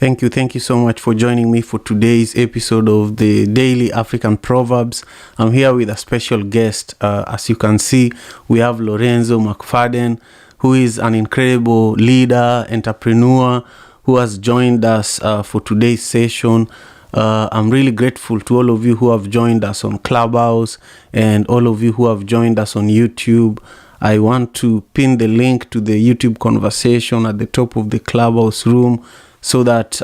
Thank you so much for joining me for today's episode of the Daily African Proverbs. I'm here with a special guest. As you can see, we have Lorenzo McFadden, who is an incredible leader, entrepreneur, who has joined us for today's session. I'm really grateful to all of you who have joined us on Clubhouse and all of you who have joined us on YouTube. I want to pin the link to the YouTube conversation at the top of the Clubhouse room so that,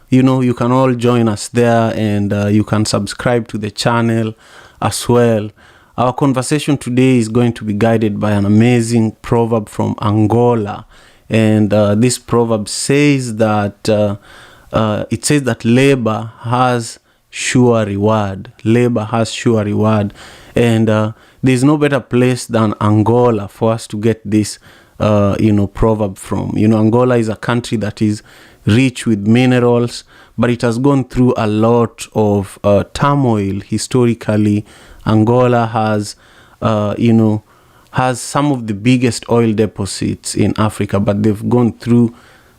you can all join us there, and you can subscribe to the channel as well. Our conversation today is going to be guided by an amazing proverb from Angola. And this proverb says that labor has sure reward. Labor has sure reward. And there's no better place than Angola for us to get this, proverb from. Angola is a country that is rich with minerals, but it has gone through a lot of turmoil historically. Angola has some of the biggest oil deposits in Africa, but they've gone through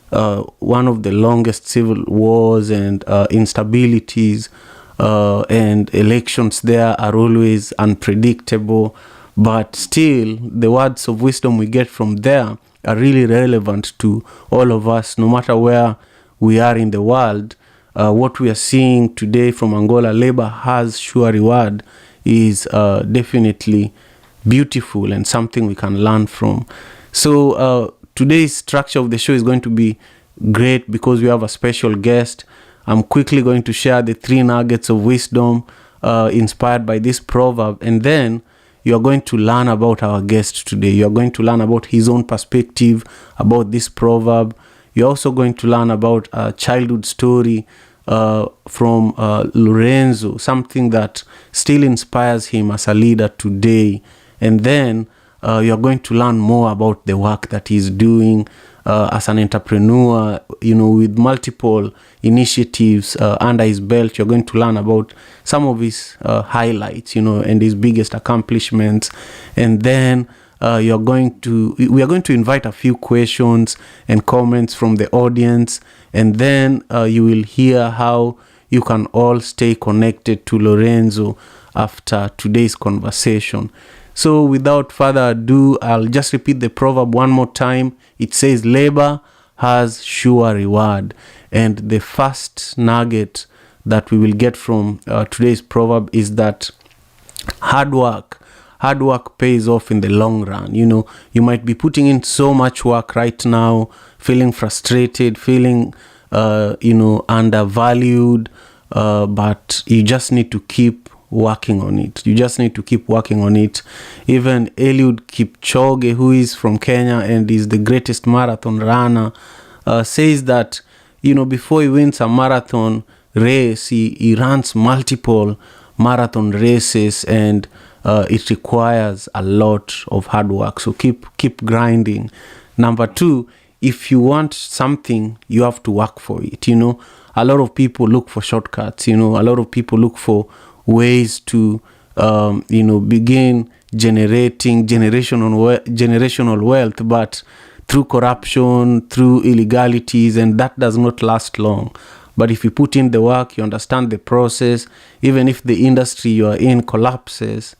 one of the longest civil wars and instabilities, and elections there are always unpredictable. But still, the words of wisdom we get from there are really relevant to all of us, no matter where we are in the world. What we are seeing today from Angola, labor has sure reward, is definitely beautiful and something we can learn from. So today's structure of the show is going to be great because we have a special guest. I'm quickly going to share the 3 nuggets of wisdom inspired by this proverb, and then you are going to learn about our guest today. You are going to learn about his own perspective about this proverb. You're also going to learn about a childhood story from Lorenzo, something that still inspires him as a leader today. And then you're going to learn more about the work that he's doing as an entrepreneur, with multiple initiatives under his belt. You're going to learn about some of his highlights, and his biggest accomplishments. And then we are going to invite a few questions and comments from the audience. And then you will hear how you can all stay connected to Lorenzo after today's conversation. So without further ado, I'll just repeat the proverb one more time. It says, labor has sure reward. And the first nugget that we will get from today's proverb is that hard work pays off in the long run. You might be putting in so much work right now, feeling frustrated, feeling, undervalued, but you just need to keep working on it. Even Eliud Kipchoge, who is from Kenya and is the greatest marathon runner, says that, before he wins a marathon race, he runs multiple marathon races, and it requires a lot of hard work. So keep grinding. Number 2, if you want something, you have to work for it. A lot of people look for shortcuts. A lot of people look for ways to begin generating generational wealth, but through corruption, through illegalities, and that does not last long. But if you put in the work, you understand the process, even if the industry you are in collapses,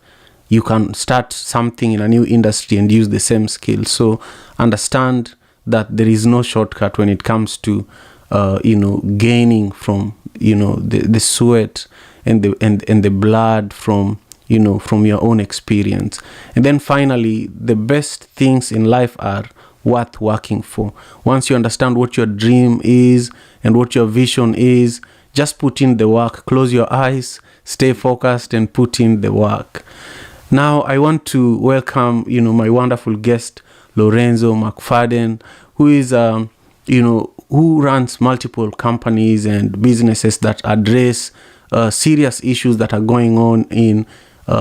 you can start something in a new industry and use the same skills. So understand that there is no shortcut when it comes to gaining from the sweat and the blood from your own experience. And then finally, the best things in life are worth working for. Once you understand what your dream is and what your vision is, just put in the work. Close your eyes, stay focused, and put in the work. Now I want to welcome my wonderful guest, Lorenzo McFadden, who is who runs multiple companies and businesses that address serious issues that are going on in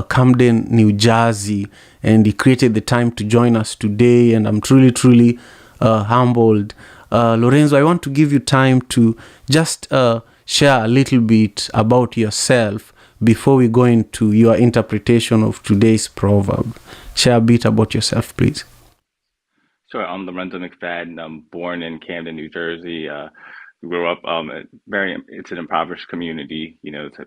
Camden, New Jersey. And he created the time to join us today, and I'm truly humbled. Lorenzo, I want to give you time to just share a little bit about yourself before we go into your interpretation of today's proverb. Share a bit about yourself, please. Sure. I'm Lorenzo McFadden. I'm born in Camden, New Jersey. grew up it's an impoverished community, it's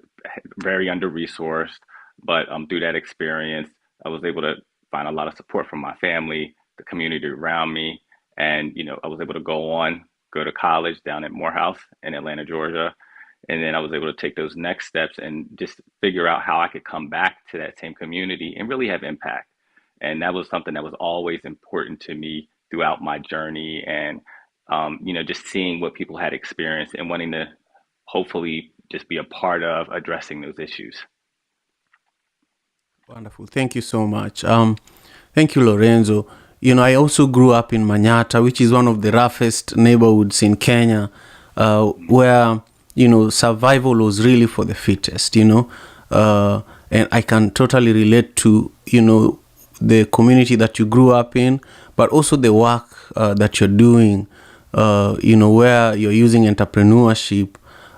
very under-resourced, but through that experience, I was able to find a lot of support from my family, the community around me, and I was able to go to college down at Morehouse in Atlanta, Georgia, and then I was able to take those next steps and just figure out how I could come back to that same community and really have impact. And that was something that was always important to me throughout my journey. And just seeing what people had experienced and wanting to hopefully just be a part of addressing those issues. Wonderful. Thank you so much. Thank you, Lorenzo. I also grew up in Manyata, which is one of the roughest neighborhoods in Kenya, where, survival was really for the fittest. And I can totally relate to, the community that you grew up in, but also the work that you're doing, where you're using entrepreneurship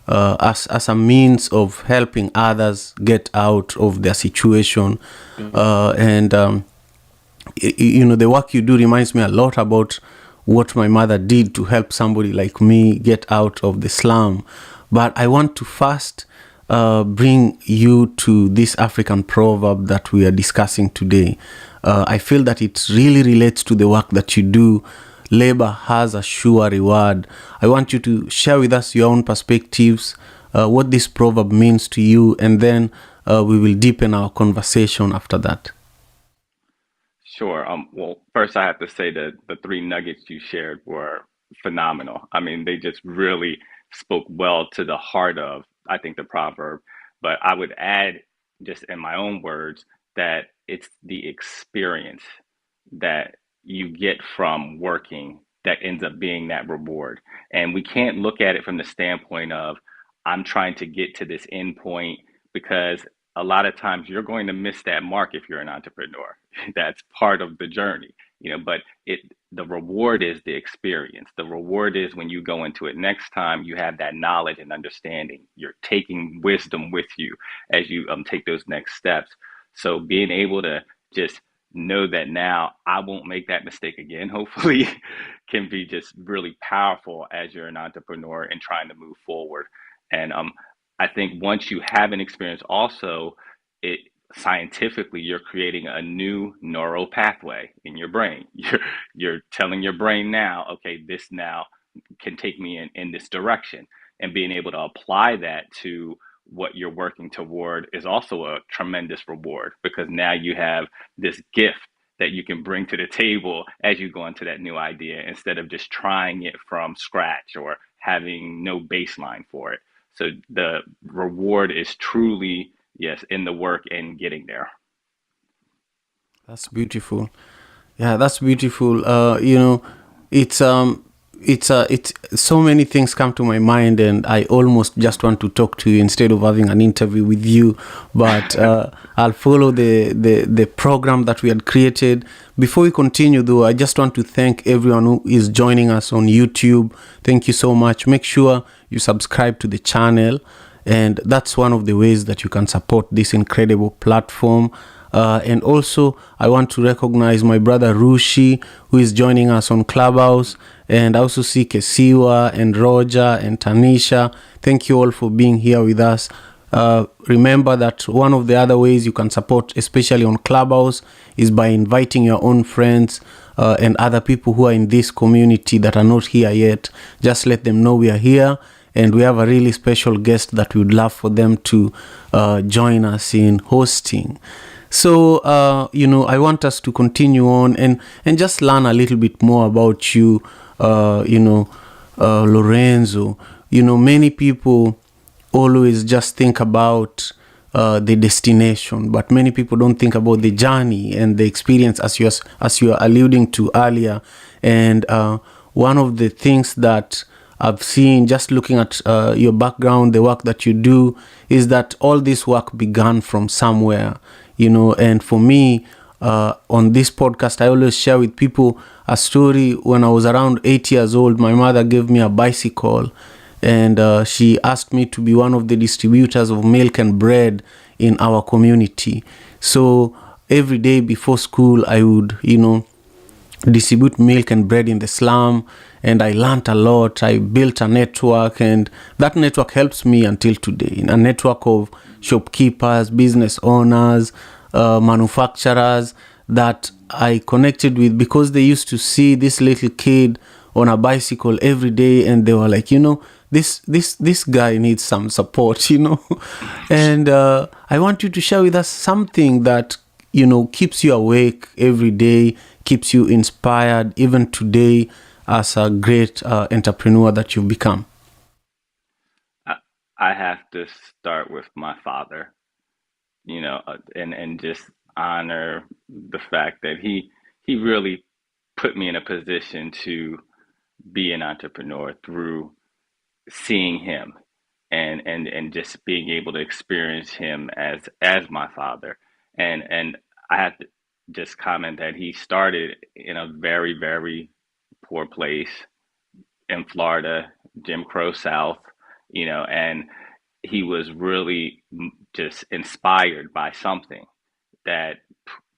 as a means of helping others get out of their situation. And the work you do reminds me a lot about what my mother did to help somebody like me get out of the slum. But I want to first bring you to this African proverb that we are discussing today. I feel that it really relates to the work that you do. Labor has a sure reward. I want you to share with us your own perspectives, what this proverb means to you, and then we will deepen our conversation after that. Sure. Well, first I have to say that the three nuggets you shared were phenomenal. I mean, they just really spoke well to the heart of, I think, the proverb. But I would add, just in my own words, that it's the experience that you get from working that ends up being that reward. And we can't look at it from the standpoint of, I'm trying to get to this end point, because a lot of times you're going to miss that mark if you're an entrepreneur. That's part of the journey, but the reward is the experience. The reward is when you go into it next time, you have that knowledge and understanding. You're taking wisdom with you as you take those next steps. So being able to just know that now I won't make that mistake again, hopefully, can be just really powerful as you're an entrepreneur and trying to move forward. And I think once you have an experience, also, it scientifically you're creating a new neural pathway in your brain. You're telling your brain now, okay, this now can take me in this direction, and being able to apply that to what you're working toward is also a tremendous reward, because now you have this gift that you can bring to the table as you go into that new idea, instead of just trying it from scratch or having no baseline for it. So the reward is truly, yes, in the work and getting there. That's beautiful. Yeah, that's beautiful. It's it's so many things come to my mind, and I almost just want to talk to you instead of having an interview with you. But I'll follow the program that we had created. Before we continue, though, I just want to thank everyone who is joining us on YouTube. Thank you so much. Make sure you subscribe to the channel, and that's one of the ways that you can support this incredible platform. And also, I want to recognize my brother Rushi, who is joining us on Clubhouse. And I also see Kesiwa and Roger and Tanisha. Thank you all for being here with us. Remember that one of the other ways you can support, especially on Clubhouse, is by inviting your own friends and other people who are in this community that are not here yet. Just let them know we are here. And we have a really special guest that we would love for them to join us in hosting. So, I want us to continue on and just learn a little bit more about you, Lorenzo. Many people always just think about the destination, but many people don't think about the journey and the experience, as you are alluding to earlier. And one of the things that I've seen just looking at your background, the work that you do, is that all this work began from somewhere. And for me, on this podcast, I always share with people a story. When I was around 8 years old, my mother gave me a bicycle, and she asked me to be one of the distributors of milk and bread in our community. So every day before school, I would, distribute milk and bread in the slum, and I learned a lot. I built a network, and that network helps me until today. A network of shopkeepers, business owners, manufacturers that I connected with, because they used to see this little kid on a bicycle every day, and they were like, this guy needs some support, And I want you to share with us something that keeps you awake every day, keeps you inspired even today as a great entrepreneur that you've become. I have to start with my father, and just honor the fact that he really put me in a position to be an entrepreneur through seeing him and just being able to experience him as my father. And I have to just comment that he started in a very, very poor place in Florida, Jim Crow South, and he was really just inspired by something that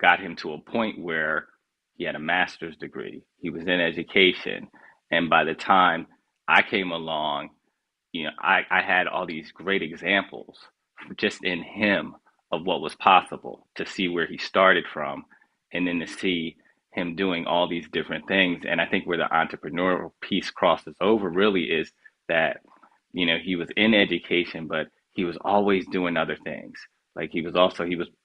got him to a point where he had a master's degree. He was in education. And by the time I came along, I had all these great examples just in him of what was possible, to see where he started from and then to see him doing all these different things. And I think where the entrepreneurial piece crosses over really is that, he was in education, but he was always doing other things. Like he was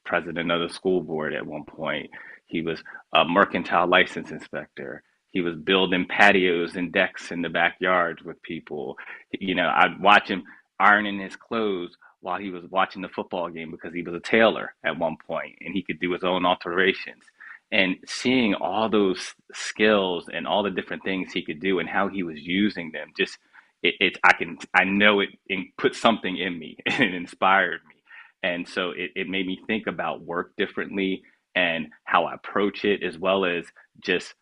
president of the school board at one point. He was a mercantile license inspector. He was building patios and decks in the backyards with people. I'd watch him ironing his clothes while he was watching the football game, because he was a tailor at one point and he could do his own alterations. And seeing all those skills and all the different things he could do and how he was using them, just I know it put something in me and it inspired me. And so it made me think about work differently and how I approach it, as well as just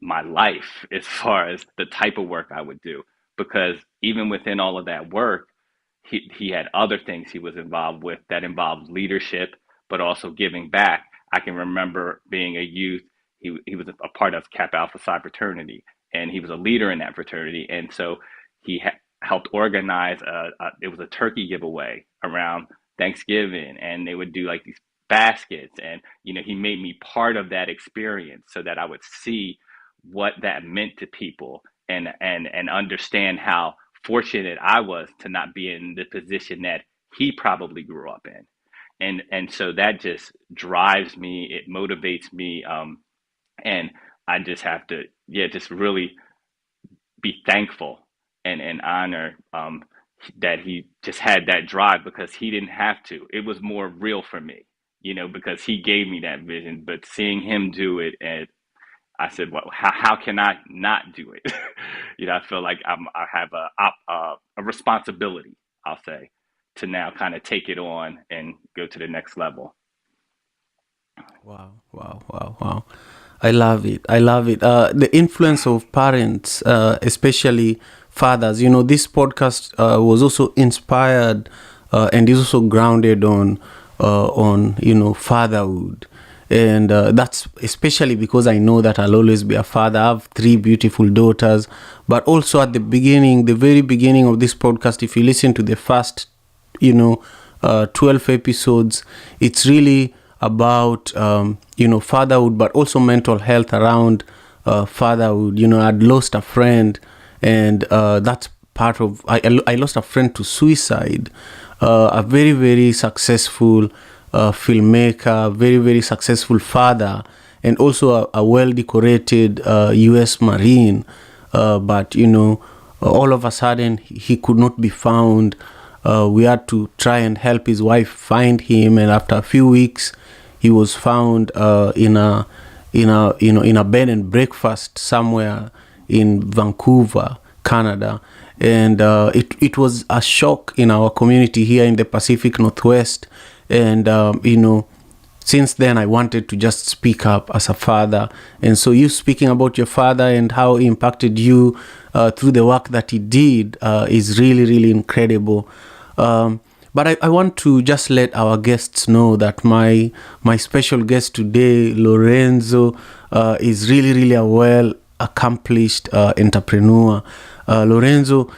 my life as far as the type of work I would do. Because even within all of that work, he had other things he was involved with that involved leadership, but also giving back. I can remember being a youth, he was a part of Kappa Alpha Psi fraternity, and he was a leader in that fraternity. And so helped organize it was a turkey giveaway around Thanksgiving, and they would do like these baskets, and he made me part of that experience so that I would see what that meant to people, and understand how fortunate I was to not be in the position that he probably grew up in. And so that just drives me, it motivates me, and I just have to, yeah, just really be thankful and honor, that he just had that drive, because he didn't have to. It was more real for me, because he gave me that vision. But seeing him do it, and I said, well, how can I not do it? I feel like I have a responsibility, I'll say, to now kind of take it on and go to the next level. Wow, wow, wow, wow. I love it. I love it. The influence of parents, especially fathers. This podcast was also inspired and is also grounded on fatherhood. And that's especially because I know that I'll always be a father. I have 3 beautiful daughters. But also at the very beginning of this podcast, if you listen to the first, 12 episodes, it's really about, fatherhood, but also mental health around fatherhood. I'd lost a friend, and that's part of, I lost a friend to suicide, a very, very successful filmmaker, very, very successful father, and also a well-decorated U.S. Marine. But, all of a sudden, he could not be found. We had to try and help his wife find him, and after a few weeks, he was found in a bed and breakfast somewhere in Vancouver, Canada. And it was a shock in our community here in the Pacific Northwest. And, since then I wanted to just speak up as a father. And so you speaking about your father and how he impacted you through the work that he did is really, really incredible. But I want to just let our guests know that my special guest today, Lorenzo, is really, really a well accomplished entrepreneur. Lorenzo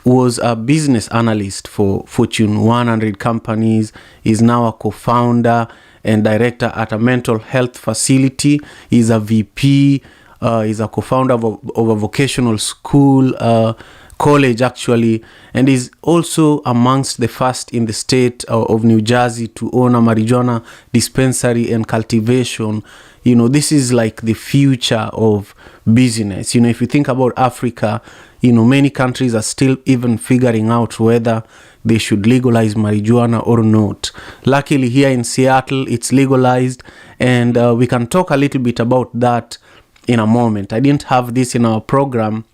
was a business analyst for Fortune 100 companies, is now a co-founder and director at a mental health facility. He's a VP, he's a co-founder of a vocational school, college actually, and is also amongst the first in the state of New Jersey to own a marijuana dispensary and cultivation. This is like the future of business. If you think about Africa, many countries are still even figuring out whether they should legalize marijuana or not. Luckily, here in Seattle, it's legalized, and we can talk a little bit about that in a moment. I didn't have this in our program,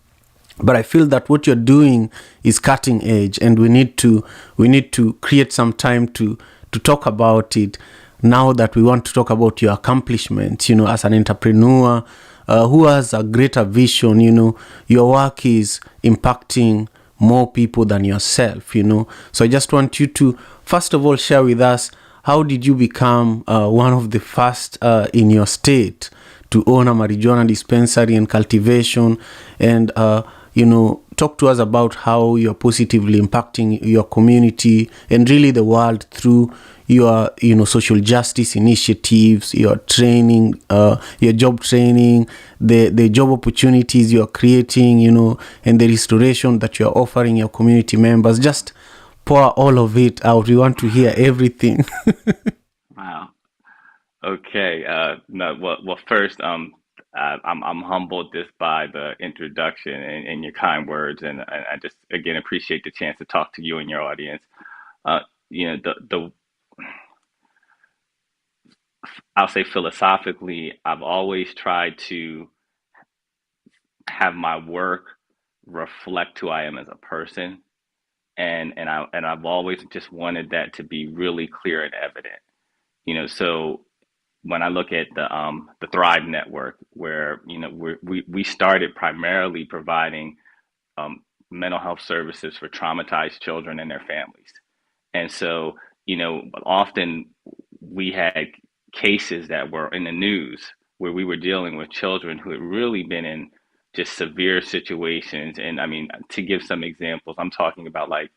but I feel that what you're doing is cutting edge, and we need to create some time to talk about it. Now that we want to talk about your accomplishments, as an entrepreneur who has a greater vision, your work is impacting more people than yourself, So I just want you to, first of all, share with us, how did you become one of the first in your state to own a marijuana dispensary and cultivation, and talk to us about how you're positively impacting your community and really the world through your social justice initiatives, your training, your job training, the job opportunities you're creating, and the restoration that you're offering your community members. Just pour all of it out. We want to hear everything. Wow. Okay. No. Well. First, I'm humbled just by the introduction and your kind words, and I just again appreciate the chance to talk to you and your audience. Uh, the I'll say philosophically, I've always tried to have my work reflect who I am as a person, and I've always just wanted that to be really clear and evident. So when I look at the Thrive Network, where we started primarily providing um, mental health services for traumatized children and their families, and so often we had cases that were in the news where we were dealing with children who had really been in just severe situations. And I mean, to give some examples, I'm talking about like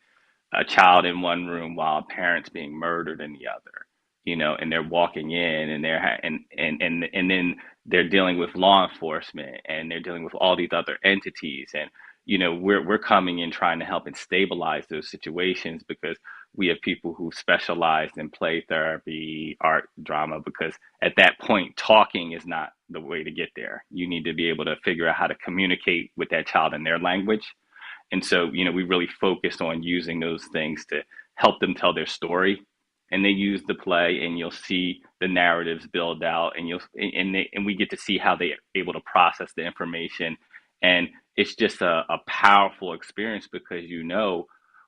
a child in one room while a parent's being murdered in the other, and they're walking in and and then they're dealing with law enforcement and they're dealing with all these other entities. And we're coming in trying to help and stabilize those situations because we have people who specialize in play therapy, art, drama, because at that point talking is not the way to get there. You need to be able to figure out how to communicate with that child in their language. And so, we really focused on using those things to help them tell their story. And they use the play, and you'll see the narratives build out, and and we get to see how they're able to process the information. And it's just a powerful experience because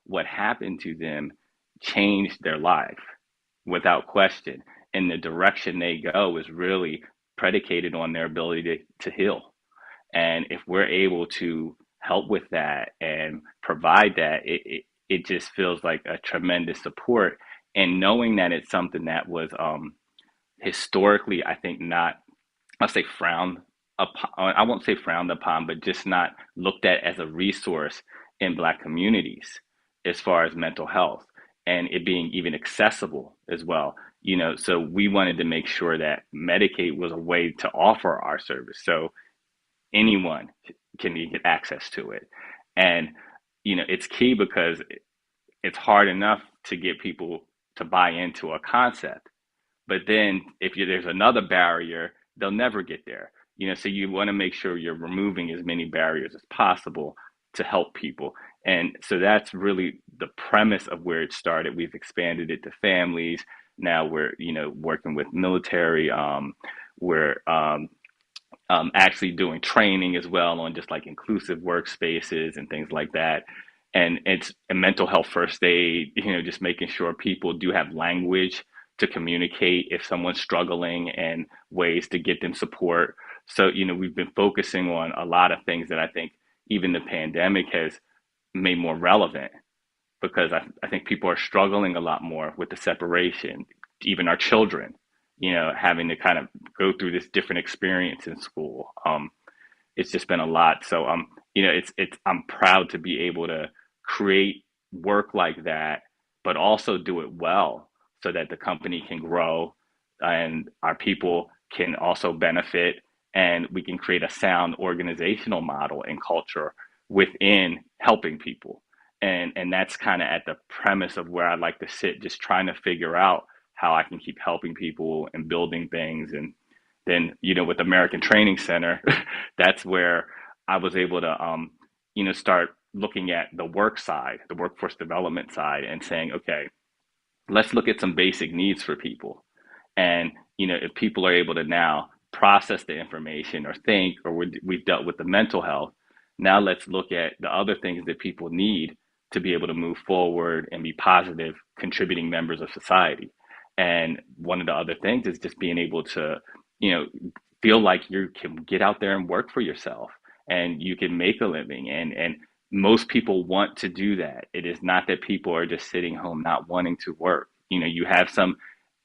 what happened to them changed their life without question. And the direction they go is really predicated on their ability to heal. And if we're able to help with that and provide that, it just feels like a tremendous support. And knowing that it's something that was historically, I think, not, I'll say frowned upon, I won't say frowned upon, but just not looked at as a resource in Black communities as far as mental health and it being even accessible as well. So we wanted to make sure that Medicaid was a way to offer our service. So anyone can get access to it. And, it's key because it's hard enough to get people to buy into a concept. But then if there's another barrier, they'll never get there. So you want to make sure you're removing as many barriers as possible to help people. And so that's really the premise of where it started. We've expanded it to families. Now we're, working with military. We're actually doing training as well on just like inclusive workspaces and things like that. And it's a mental health first aid, just making sure people do have language to communicate if someone's struggling and ways to get them support. So, we've been focusing on a lot of things that I think even the pandemic has made more relevant because I think people are struggling a lot more with the separation, even our children, having to kind of go through this different experience in school. It's just been a lot. So it's I'm proud to be able to create work like that, but also do it well so that the company can grow and our people can also benefit, and we can create a sound organizational model and culture within helping people. And that's kind of at the premise of where I'd like to sit, just trying to figure out how I can keep helping people and building things. And then, with American Training Center, that's where I was able to, start looking at the work side, the workforce development side, and saying, okay, let's look at some basic needs for people. And, if people are able to now process the information or think, or we've dealt with the mental health, now let's look at the other things that people need to be able to move forward and be positive, contributing members of society. And one of the other things is just being able to, you know, feel like you can get out there and work for yourself and you can make a living. And most people want to do that. It is not that people are just sitting home not wanting to work. You have some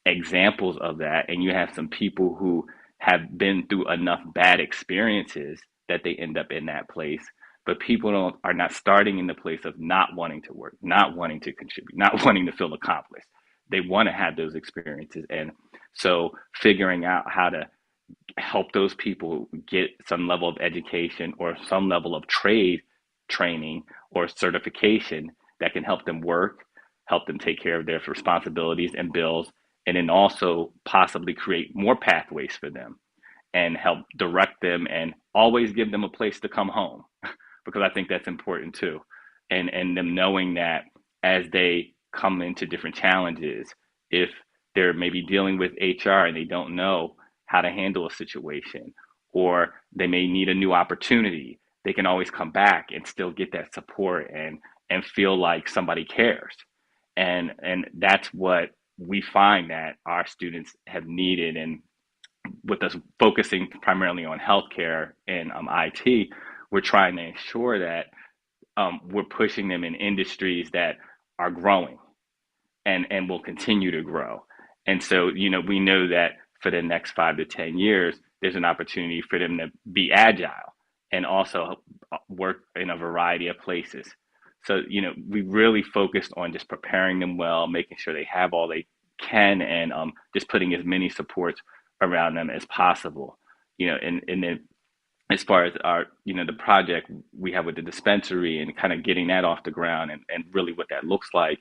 examples of that, and you have some people who have been through enough bad experiences that they end up in that place. But people don't are not starting in the place of not wanting to work, not wanting to contribute, not wanting to feel accomplished. They want to have those experiences. And so figuring out how to help those people get some level of education or some level of trade training or certification that can help them work, help them take care of their responsibilities and bills, and then also possibly create more pathways for them and help direct them and always give them a place to come home, because I think that's important too. And them knowing that as they come into different challenges, if they're maybe dealing with HR and they don't know how to handle a situation, or they may need a new opportunity, they can always come back and still get that support and feel like somebody cares. And that's what we find that our students have needed. And with us focusing primarily on healthcare and IT, we're trying to ensure that we're pushing them in industries that are growing and will continue to grow. And so, we know that for the next 5 to 10 years, there's an opportunity for them to be agile and also work in a variety of places. So, we really focused on just preparing them well, making sure they have all they can, and just putting as many supports around them as possible. And then as far as our, the project we have with the dispensary and kind of getting that off the ground, and really what that looks like,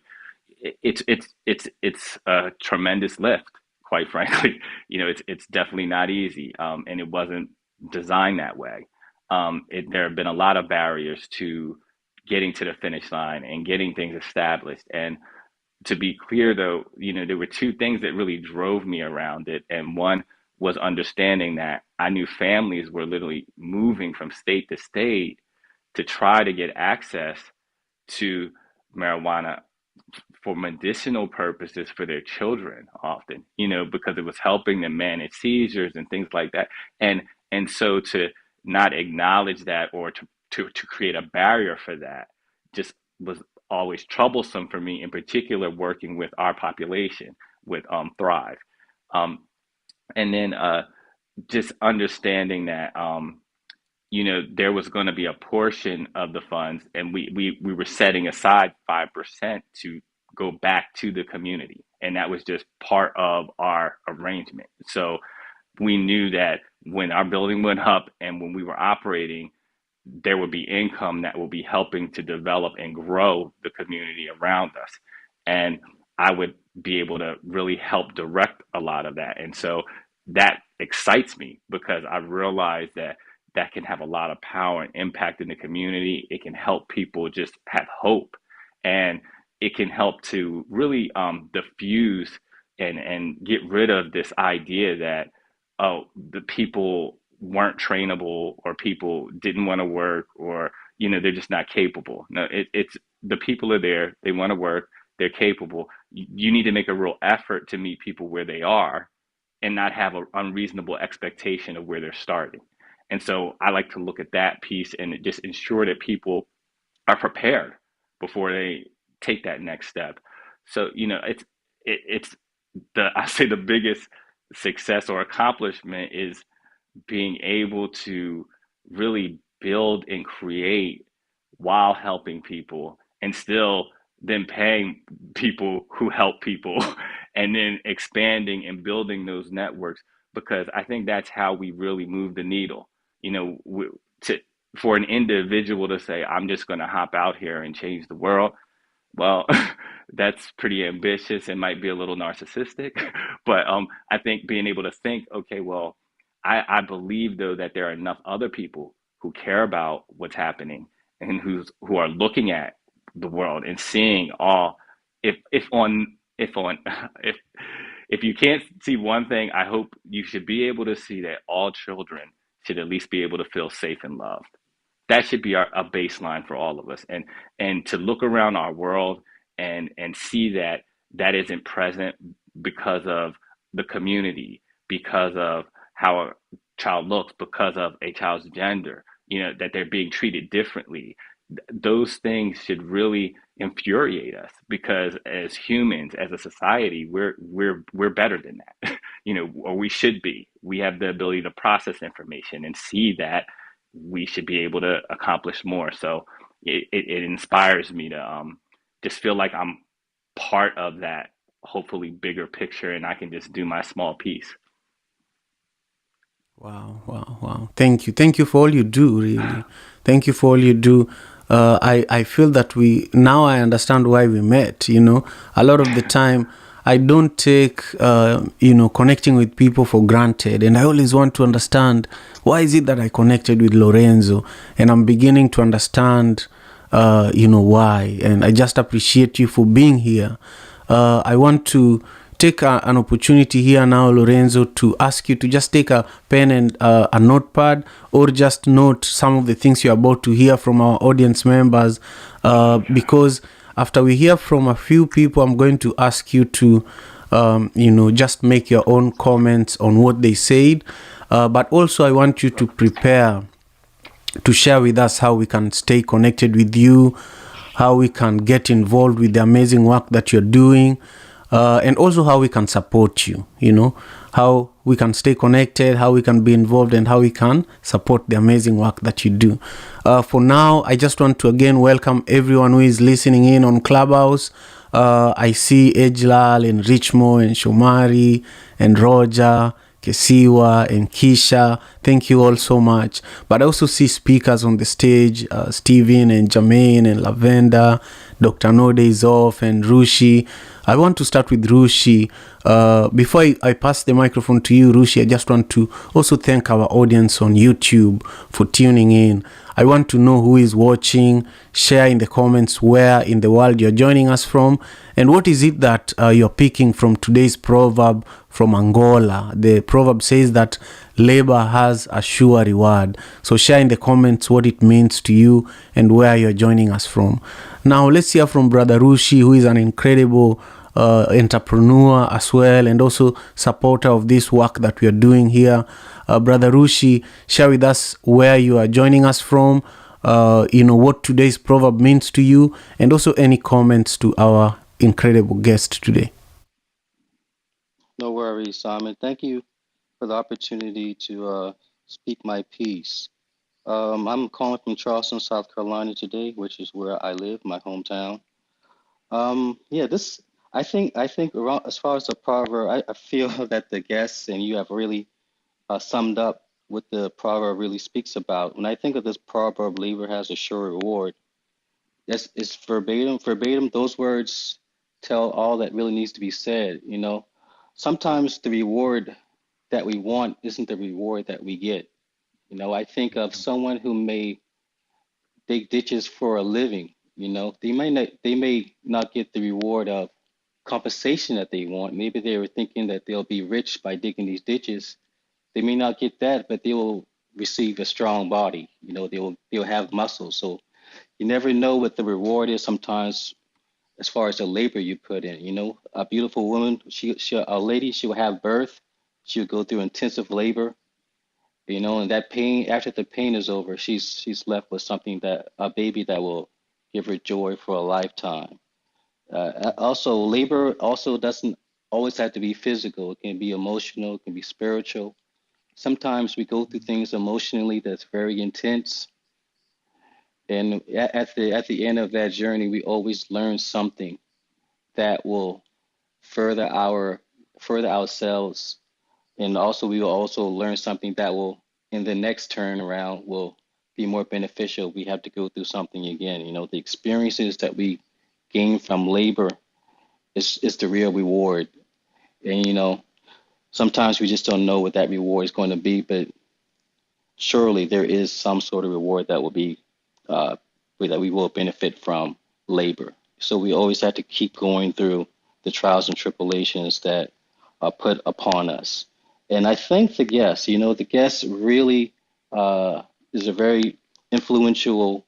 it's a tremendous lift, quite frankly. It's definitely not easy, and it wasn't designed that way. There have been a lot of barriers to getting to the finish line and getting things established. And to be clear, though, there were two things that really drove me around it, and one was understanding that I knew families were literally moving from state to state to try to get access to marijuana for medicinal purposes for their children often, because it was helping them manage seizures and things like that. And so to not acknowledge that, or to create a barrier for that, just was always troublesome for me, in particular working with our population with Thrive. Um, and then just understanding that there was going to be a portion of the funds, and we were setting aside 5% to go back to the community, and that was just part of our arrangement. So we knew that when our building went up and when we were operating, there would be income that will be helping to develop and grow the community around us, and I would be able to really help direct a lot of that. And so that excites me, because I realize that can have a lot of power and impact in the community. It can help people just have hope, and it can help to really diffuse and get rid of this idea that, oh, the people weren't trainable, or people didn't want to work, or they're just not capable. No, it's the people are there, they want to work, they're capable. You need to make a real effort to meet people where they are and not have an unreasonable expectation of where they're starting. And so I like to look at that piece and just ensure that people are prepared before they take that next step. So, it's the I say the biggest success or accomplishment is being able to really build and create while helping people and still then paying people who help people and then expanding and building those networks, because I think that's how we really move the needle. You know, to for an individual to say, I'm just going to hop out here and change the world, well, that's pretty ambitious and might be a little narcissistic, but I think being able to think, okay, well, I believe though that there are enough other people who care about what's happening and who are looking at the world and seeing all. If if if you can't see one thing, I hope you should be able to see that all children should at least be able to feel safe and loved. That should be a baseline for all of us, and to look around our world and see that that isn't present because of the community, because of how a child looks, because of a child's gender, that they're being treated differently. Those things should really infuriate us, because as humans, as a society, we're better than that. Or we should be. We have the ability to process information and see that we should be able to accomplish more. So it inspires me to just feel like I'm part of that hopefully bigger picture, and I can just do my small piece. Wow, wow, wow. Thank you. Thank you for all you do, really. Thank you for all you do. I feel that now I understand why we met. A lot of the time, I don't take, connecting with people for granted. And I always want to understand, why is it that I connected with Lorenzo? And I'm beginning to understand, why. And I just appreciate you for being here. I want to take an opportunity here now, Lorenzo, to ask you to just take a pen and a notepad, or just note some of the things you're about to hear from our audience members, because after we hear from a few people, I'm going to ask you to just make your own comments on what they said, but also I want you to prepare to share with us how we can stay connected with you, how we can get involved with the amazing work that you're doing, and also how we can support you, how we can stay connected, how we can be involved, and how we can support the amazing work that you do. For now, I just want to again welcome everyone who is listening in on Clubhouse. I see Ejlal and Richmo and Shomari and Roger, Kesiwa and Kisha. Thank you all so much. But I also see speakers on the stage, Steven and Jermaine and Lavender, Dr. Node is off, and Rushi. I want to start with Rushi. Before I pass the microphone to you, Rushi, I just want to also thank our audience on YouTube for tuning in. I want to know who is watching. Share in the comments where in the world you're joining us from, and what is it that you're picking from today's proverb from Angola. The proverb says that labor has a sure reward. So share in the comments what it means to you and where you're joining us from. Now let's hear from Brother Rushi, who is an incredible entrepreneur as well, and also supporter of this work that we are doing here. Brother Rushi, share with us where you are joining us from, what today's proverb means to you, and also any comments to our incredible guest today. No worries, Simon. Thank you for the opportunity to speak my piece. I'm calling from Charleston, South Carolina today, which is where I live, my hometown. Yeah, this I think around as far as the proverb, I feel that the guests and you have really summed up what the proverb really speaks about. When I think of this proverb, labor has a sure reward. It's verbatim, verbatim. Those words tell all that really needs to be said. Sometimes the reward that we want isn't the reward that we get. I think of someone who may dig ditches for a living. They may not get the reward of compensation that they want. Maybe they were thinking that they'll be rich by digging these ditches. They may not get that, but they will receive a strong body. They'll have muscles. So you never know what the reward is sometimes as far as the labor you put in. A beautiful woman, a lady, she will have birth. She will go through intensive labor. And that pain, after the pain is over, she's left with something, that a baby that will give her joy for a lifetime. Also, labor also doesn't always have to be physical. It can be emotional, it can be spiritual. Sometimes we go through things emotionally that's very intense, and at the end of that journey, we always learn something that will further our further ourselves, and also we will also learn something that will, in the next turn around, will be more beneficial. We have to go through something again. The experiences that we gain from labor is the real reward. And sometimes we just don't know what that reward is going to be, but surely there is some sort of reward that will be uh, that we will benefit from labor. So we always have to keep going through the trials and tribulations that are put upon us. And I think the guest really is a very influential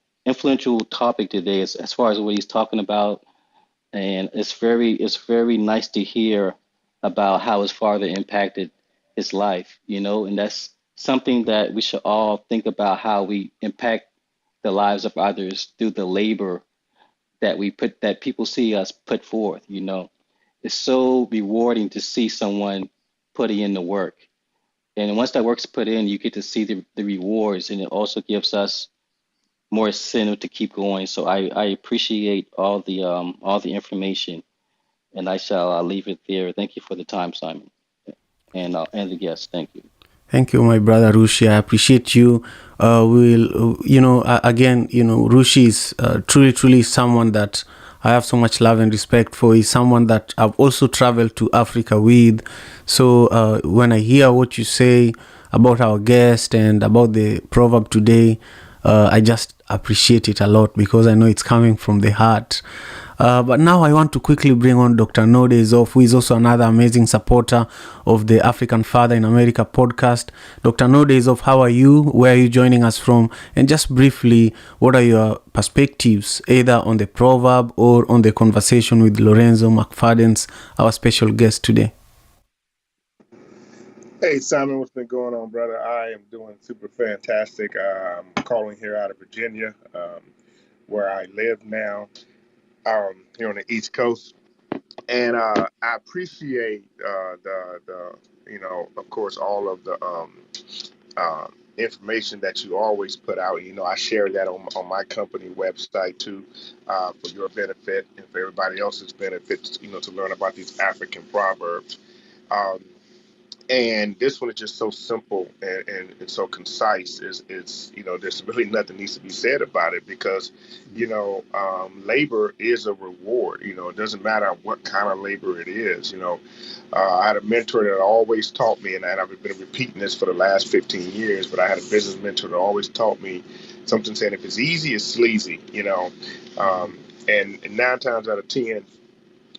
topic today as far as what he's talking about, and it's very nice to hear about how his father impacted his life, and that's something that we should all think about, how we impact the lives of others through the labor that people see us put forth. It's so rewarding to see someone putting in the work, and once that work's put in, you get to see the rewards, and it also gives us more incentive to keep going. So I appreciate all the information, and I shall leave it there. Thank you for the time, Simon, and the guest. Thank you. Thank you, my brother Rushi. I appreciate you. Again, Rushi is truly, truly someone that I have so much love and respect for. He's someone that I've also traveled to Africa with. So when I hear what you say about our guest and about the proverb today, I just appreciate it a lot because I know it's coming from the heart. But now I want to quickly bring on Dr. Nodezof, who is also another amazing supporter of the African Father in America podcast. Dr. Nodezof, how are you? Where are you joining us from? And just briefly, what are your perspectives, either on the proverb or on the conversation with Lorenzo McFadden's, our special guest today? Hey Simon, what's been going on, brother? I am doing super fantastic. I'm calling here out of Virginia, where I live now, here on the East Coast, and I appreciate of course, all of the uh, information that you always put out. I share that on my company website too, for your benefit and for everybody else's benefit. To learn about these African proverbs. Um, and this one is just so simple and so concise. There's really nothing needs to be said about it because, labor is a reward. It doesn't matter what kind of labor it is. I had a mentor that always taught me, and I've been repeating this for the last 15 years, but I had a business mentor that always taught me something saying, if it's easy, it's sleazy. And 9 times out of 10,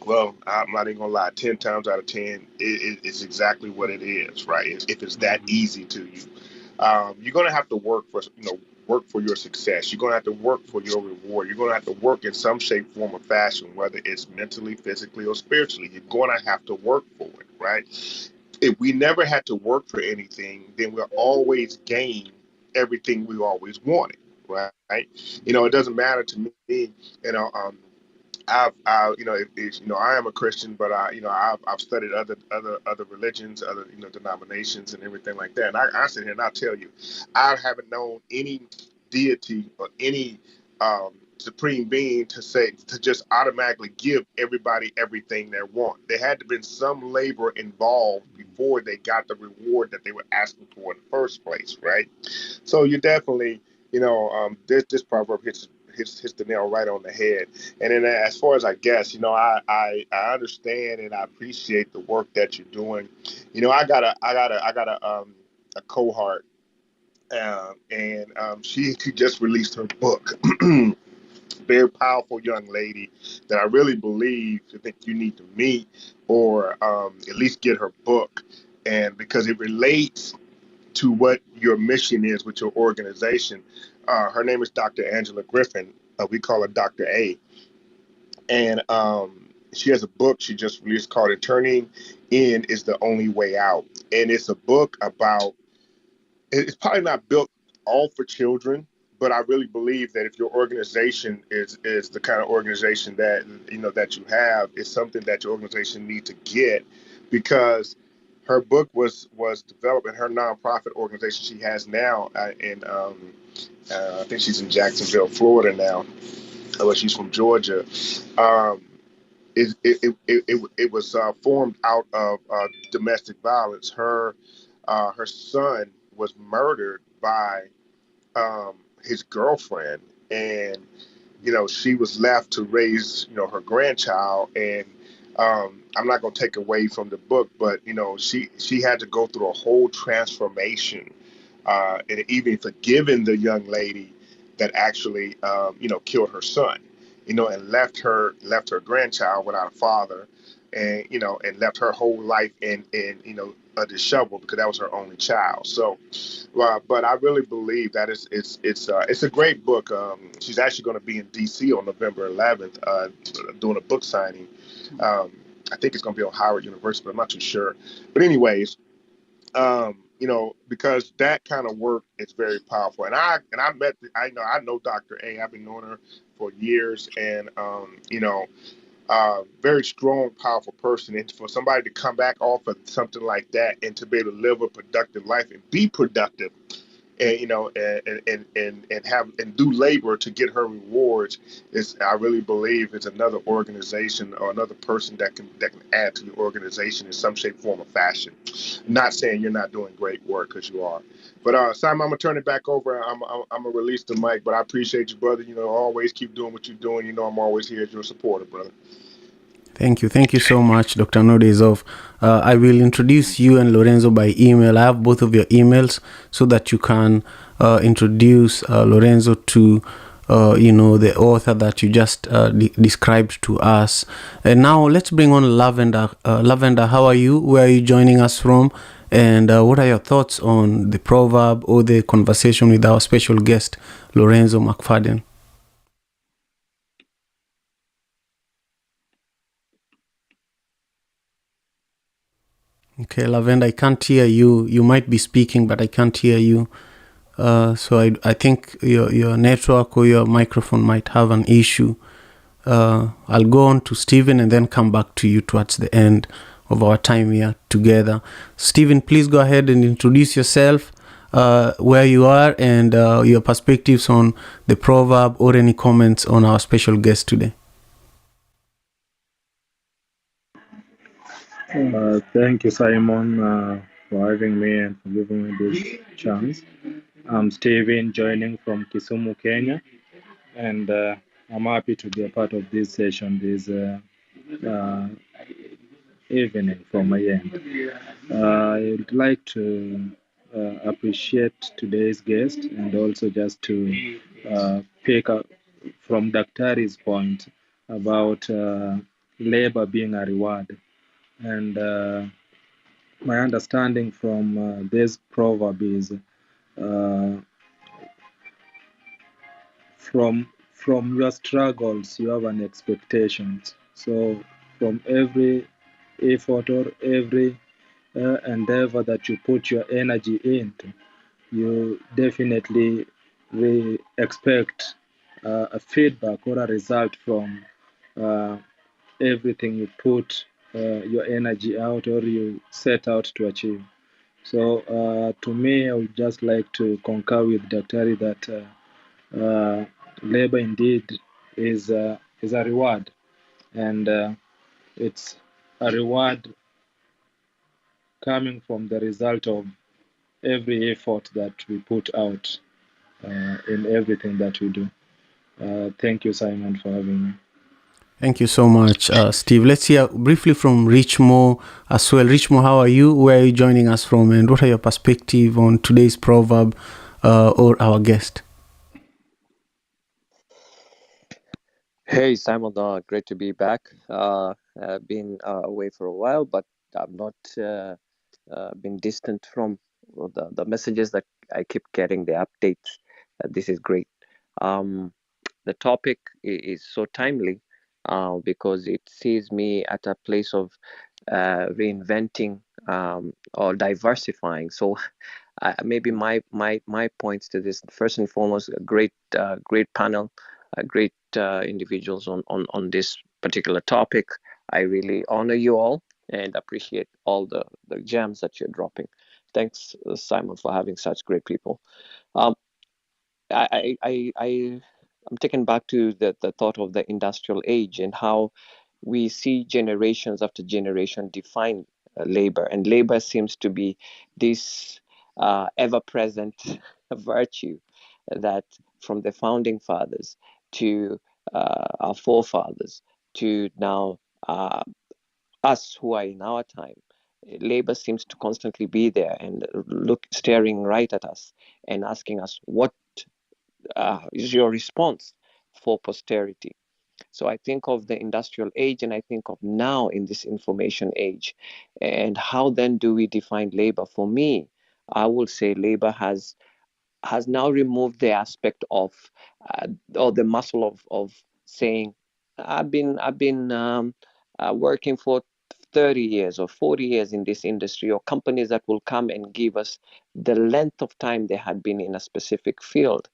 well, I'm not even gonna lie. 10 times out of 10, it's exactly what it is, right? If it's that easy to you, you're gonna have to work for your success. You're gonna have to work for your reward. You're gonna have to work in some shape, form, or fashion, whether it's mentally, physically, or spiritually. You're gonna have to work for it, right? If we never had to work for anything, then we'll always gain everything we always wanted, right? It doesn't matter to me, you know. I am a Christian, but I've studied other religions, other, denominations and everything like that. And I sit here and I tell you, I haven't known any deity or any supreme being to just automatically give everybody everything they want. There had to been some labor involved before they got the reward that they were asking for in the first place, right? So you definitely, this proverb hits the nail right on the head. And then as far as I guess, I understand and I appreciate the work that you're doing. I got a cohort, and she just released her book. Very powerful young lady that I really believe I think you need to meet or at least get her book, and because it relates to what your mission is with your organization. Her name is Dr. Angela Griffin. We call her Dr. A. And she has a book she just released called Turning In is the Only Way Out. And it's a book about, it's probably not built all for children, but I really believe that if your organization is the kind of organization that that you have, it's something that your organization need to get, because her book was developed in her nonprofit organization she has now, I think she's in Jacksonville, Florida now. Well, she's from Georgia. Um, it was formed out of domestic violence. Her son was murdered by his girlfriend, and she was left to raise her grandchild. And I'm not going to take away from the book, but she had to go through a whole transformation, and even forgiving the young lady that actually killed her son, and left her grandchild without a father, and and left her whole life in a disheveled, because that was her only child. So but I really believe that it's a great book. She's actually going to be in D.C. on November 11th, doing a book signing. Um, I think it's going to be on Howard University, but I'm not too sure. But anyways, because that kind of work is very powerful. And I know Dr. A. I've been knowing her for years, and very strong, powerful person. And for somebody to come back off of something like that and to be able to live a productive life and be productive, and and do labor to get her rewards, is, I really believe, it's another organization or another person that can add to the organization in some shape, form, or fashion. Not saying you're not doing great work, because you are. But Simon, I'm gonna turn it back over. I'm gonna release the mic, but I appreciate you, brother. Always keep doing what you're doing. I'm always here as your supporter, brother. Thank you. Thank you so much, Dr. Nodezov. I will introduce you and Lorenzo by email. I have both of your emails so that you can introduce Lorenzo to, the author that you just described to us. And now let's bring on Lavender. Lavender, how are you? Where are you joining us from? And what are your thoughts on the proverb or the conversation with our special guest, Lorenzo McFadden? Okay, Lavender, I can't hear you. You might be speaking, but I can't hear you. So I think your network or your microphone might have an issue. I'll go on to Stephen and then come back to you towards the end of our time here together. Stephen, please go ahead and introduce yourself, where you are, and your perspectives on the proverb, or any comments on our special guest today. Thank you, Simon, for having me and for giving me this chance. I'm Steven, joining from Kisumu, Kenya, and I'm happy to be a part of this session this evening from my end. I would like to appreciate today's guest, and also just to pick up from Daktari's point about labor being a reward. And my understanding from this proverb is from your struggles you have an expectation. So from every effort or every endeavor that you put your energy into, you definitely expect a feedback or a result from everything you put your energy out or you set out to achieve. So to me, I would just like to concur with Daktari that labor indeed is a reward, and it's a reward coming from the result of every effort that we put out in everything that we do. Thank you, Simon, for having me. Thank you so much, Steve. Let's hear briefly from Richmo as well. Richmo, how are you? Where are you joining us from? And what are your perspective on today's proverb or our guest? Hey Simon, great to be back. I've been away for a while, but I've not been distant from the messages that I keep getting, the updates. This is great. The topic is so timely because it sees me at a place of reinventing or diversifying. So maybe my points to this: first and foremost, a great panel, great individuals on this particular topic. I really honor you all and appreciate all the gems that you're dropping. Thanks, Simon, for having such great people. Um, I'm taken back to the thought of the industrial age and how we see generations after generation define labor, and labor seems to be this ever-present virtue that from the founding fathers to our forefathers to now us who are in our time. Labor seems to constantly be there and staring right at us and asking us, what is your response for posterity? So I think of the industrial age and I think of now in this information age. And how then do we define labor? For me, I will say labor has now removed the aspect of or the muscle of saying, I've been working for 30 years or 40 years in this industry, or companies that will come and give us the length of time they had been in a specific field.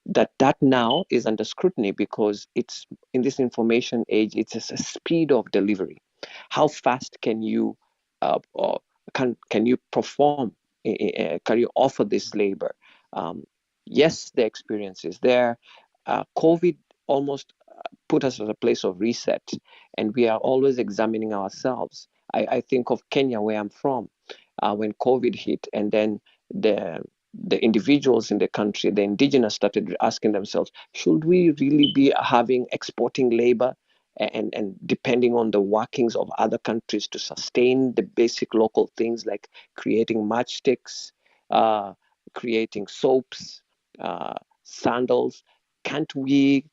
That now is under scrutiny because it's in this information age. It's a speed of delivery. How fast can you or can you perform? Can you offer this labor? Um, yes, the experience is there. COVID almost put us at a place of reset, and we are always examining ourselves. I think of Kenya, where I'm from, when COVID hit, and then the the individuals in the country, the indigenous, started asking themselves, should we really be having exporting labor and depending on the workings of other countries to sustain the basic local things like creating matchsticks, uh, creating soaps, sandals? Can't we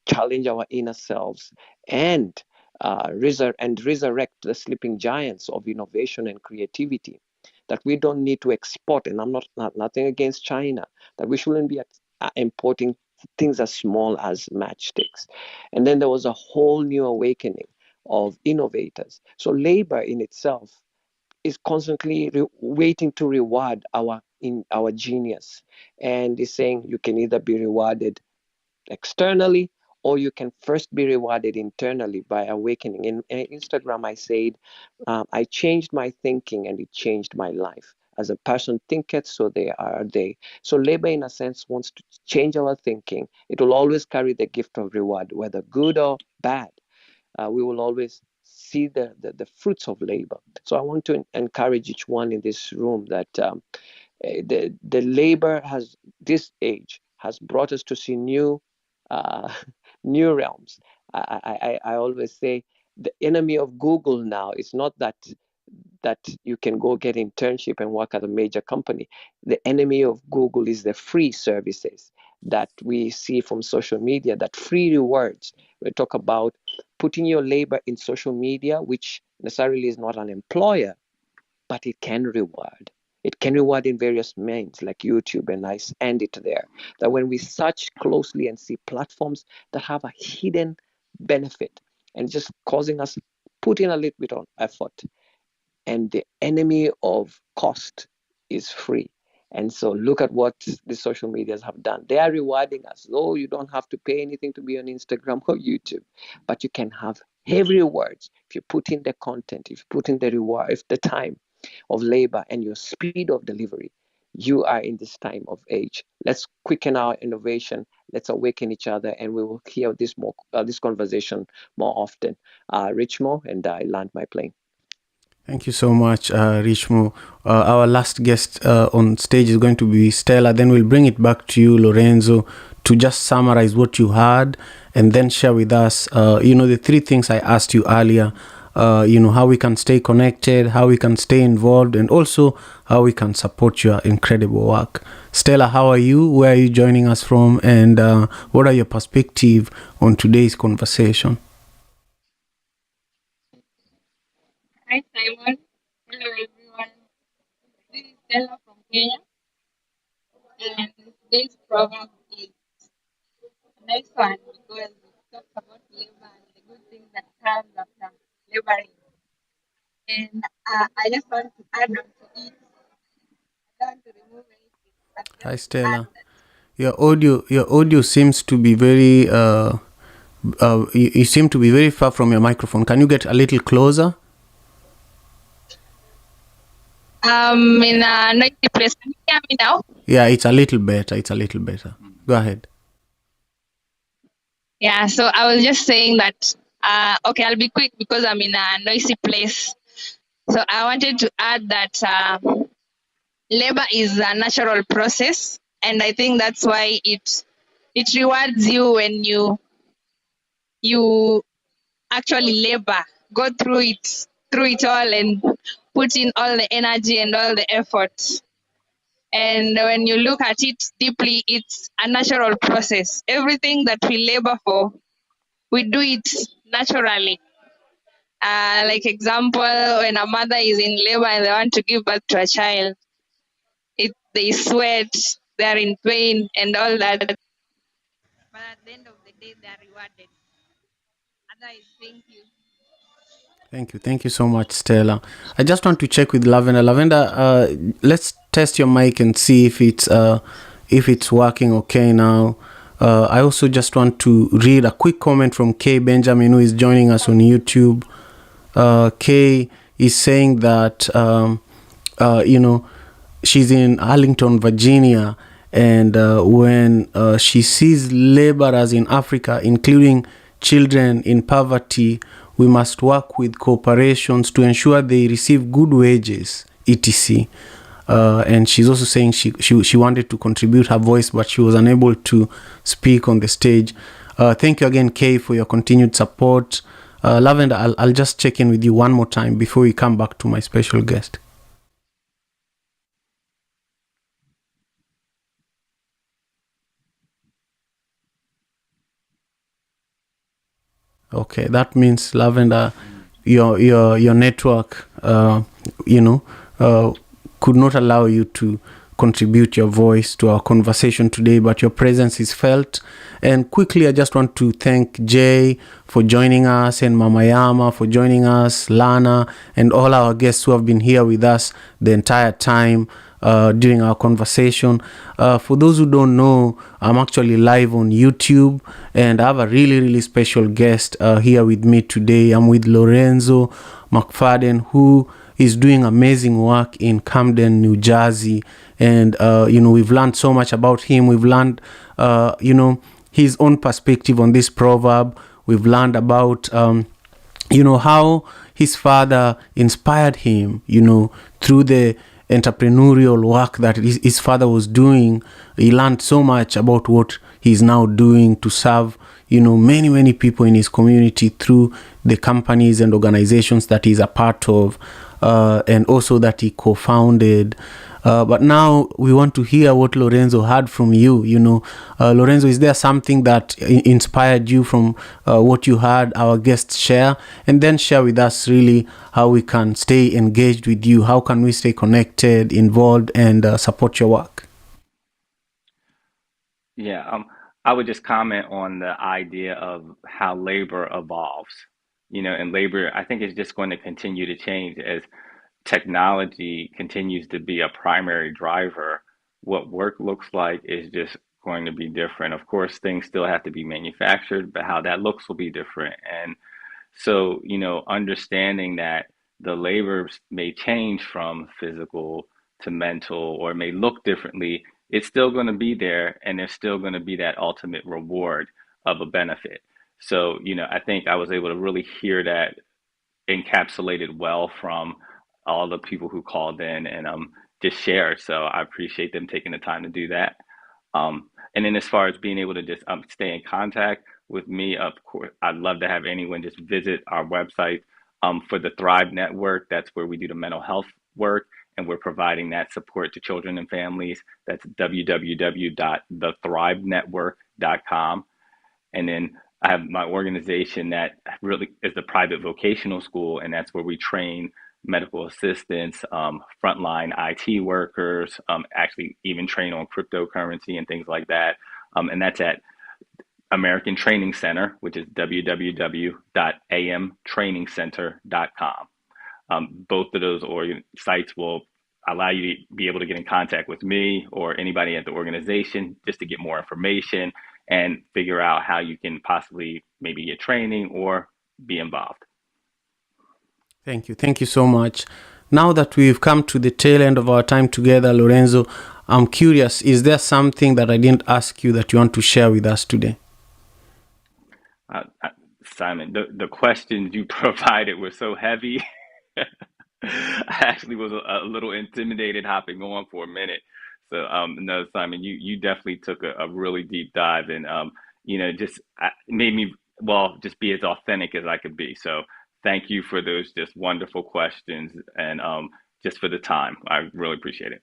challenge our inner selves and resurrect the sleeping giants of innovation and creativity? That we don't need to export, and I'm not nothing against China, that we shouldn't be importing things as small as matchsticks. And then there was a whole new awakening of innovators. So labor in itself is constantly waiting to reward our genius, and is saying you can either be rewarded externally or you can first be rewarded internally by awakening. In Instagram, I said, I changed my thinking and it changed my life. As a person thinketh, so they are they. So labor, in a sense, wants to change our thinking. It will always carry the gift of reward, whether good or bad. We will always see the fruits of labor. So I want to encourage each one in this room that the labor has this age has brought us to see new new realms. I always say the enemy of Google now is not that you can go get internship and work at a major company. The enemy of Google is the free services that we see from social media, that free rewards. We talk about putting your labor in social media, which necessarily is not an employer, but it can reward. It can reward in various means like YouTube, and I end it there. That when we search closely and see platforms that have a hidden benefit and just causing us put in a little bit of effort, and the enemy of cost is free. And so look at what the social medias have done. They are rewarding us. Oh, you don't have to pay anything to be on Instagram or YouTube, but you can have heavy rewards if you put in the content, if you put in the reward, if the time of labor and your speed of delivery. You are in this time of age. Let's quicken our innovation. Let's awaken each other, and we will hear this conversation more often. Richmo, and I land my plane. Thank you so much, Richmo. Our last guest on stage is going to be Stella. Then we'll bring it back to you, Lorenzo, to just summarize what you heard and then share with us, the three things I asked you earlier. How we can stay connected, how we can stay involved, and also how we can support your incredible work. Stella, how are you? Where are you joining us from? And what are your perspectives on today's conversation? Hi Simon. Hello everyone. This is Stella from Kenya, and today's program is a nice one because it talks about labor and the good things that comes after laboring. And I just want to add on to it Hi, Stella. Your audio seems to be very you seem to be very far from your microphone. Can you get a little closer? In a noisy place. Can you hear me now? Yeah, it's a little better. It's a little better. Go ahead. Yeah, so I was just saying that, okay, I'll be quick because I'm in a noisy place. So I wanted to add that labor is a natural process, and I think that's why it rewards you when you actually labor, go through it all, and put in all the energy and all the effort. And when you look at it deeply, it's a natural process. Everything that we labor for, we do it naturally. Like example, when a mother is in labor and they want to give birth to a child, they sweat, they're in pain, and all that. But at the end of the day, they are rewarded. Otherwise, thank you. Thank you so much, Stella. I just want to check with Lavender. Lavender, let's test your mic and see if it's working okay now. I also just want to read a quick comment from Kay Benjamin, who is joining us on YouTube. Kay is saying that she's in Arlington, Virginia, and when she sees laborers in Africa, including children in poverty, we must work with corporations to ensure they receive good wages, etc. And she's also saying she wanted to contribute her voice, but she was unable to speak on the stage. Thank you again, Kay, for your continued support. Lavender, I'll just check in with you one more time before we come back to my special guest. Okay, that means Lavender, your network, could not allow you to contribute your voice to our conversation today, but your presence is felt. And quickly, I just want to thank Jay for joining us, and Mama Yama for joining us, Lana, and all our guests who have been here with us the entire time during our conversation. For those who don't know, I'm actually live on YouTube, and I have a really, really special guest here with me today. I'm with Lorenzo McFadden, who is doing amazing work in Camden, New Jersey. And, we've learned so much about him. We've learned, his own perspective on this proverb. We've learned about, how his father inspired him, through the entrepreneurial work that his father was doing. He learned so much about what he's now doing to serve, many, many people in his community through the companies and organizations that he's a part of, and also that he co-founded. But now we want to hear what Lorenzo heard from you. Lorenzo, is there something that inspired you from what you heard our guests share? And then share with us really how we can stay engaged with you. How can we stay connected, involved, and support your work? Yeah, I would just comment on the idea of how labor evolves. And labor, I think, is just going to continue to change as technology continues to be a primary driver. What work looks like is just going to be different. Of course, things still have to be manufactured, but how that looks will be different. And so, understanding that the labors may change from physical to mental or may look differently, it's still going to be there and there's still going to be that ultimate reward of a benefit. So, I think I was able to really hear that encapsulated well from all the people who called in and just shared. So I appreciate them taking the time to do that. And then as far as being able to just stay in contact with me, of course, I'd love to have anyone just visit our website for the Thrive Network. That's where we do the mental health work, and we're providing that support to children and families. That's www.thethrivenetwork.com. And then I have my organization that really is the private vocational school, and that's where we train medical assistants, frontline IT workers, actually even train on cryptocurrency and things like that. And that's at American Training Center, which is www.amtrainingcenter.com. Both of those sites will allow you to be able to get in contact with me or anybody at the organization just to get more information and figure out how you can possibly maybe get training or be involved. Thank you. Thank you so much. Now that we've come to the tail end of our time together, Lorenzo, I'm curious, is there something that I didn't ask you that you want to share with us today? Simon, the questions you provided were so heavy. I actually was a little intimidated hopping on for a minute. So, no, Simon, you definitely took a really deep dive and, just made me, well, just be as authentic as I could be. So thank you for those just wonderful questions and just for the time. I really appreciate it.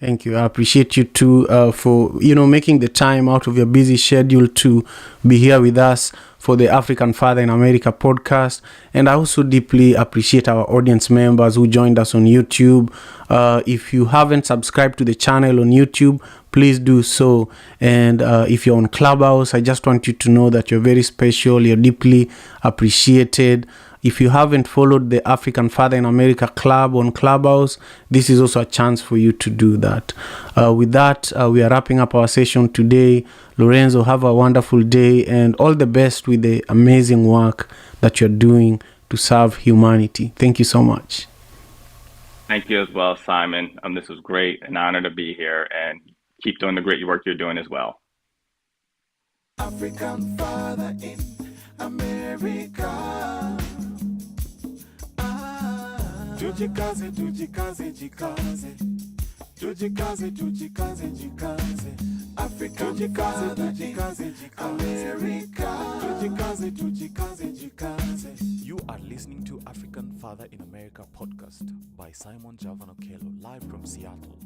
Thank you. I appreciate you too for making the time out of your busy schedule to be here with us for the African Father in America podcast. And I also deeply appreciate our audience members who joined us on YouTube. If you haven't subscribed to the channel on YouTube, please do so. And if you're on Clubhouse, I just want you to know that you're very special. You're deeply appreciated. If you haven't followed the African Father in America Club on Clubhouse, this is also a chance for you to do that. With that, we are wrapping up our session today. Lorenzo, have a wonderful day and all the best with the amazing work that you're doing to serve humanity. Thank you so much. Thank you as well, Simon. This was great. An honor to be here, and keep doing the great work you're doing as well. African Father in America. Tujikaze, tujikaze, jikaze. Tujikaze, tujikaze, jikaze. African Father in America. Tujikaze, tujikaze, jikaze. You are listening to African Father in America podcast by Simon Javanokelo, live from Seattle.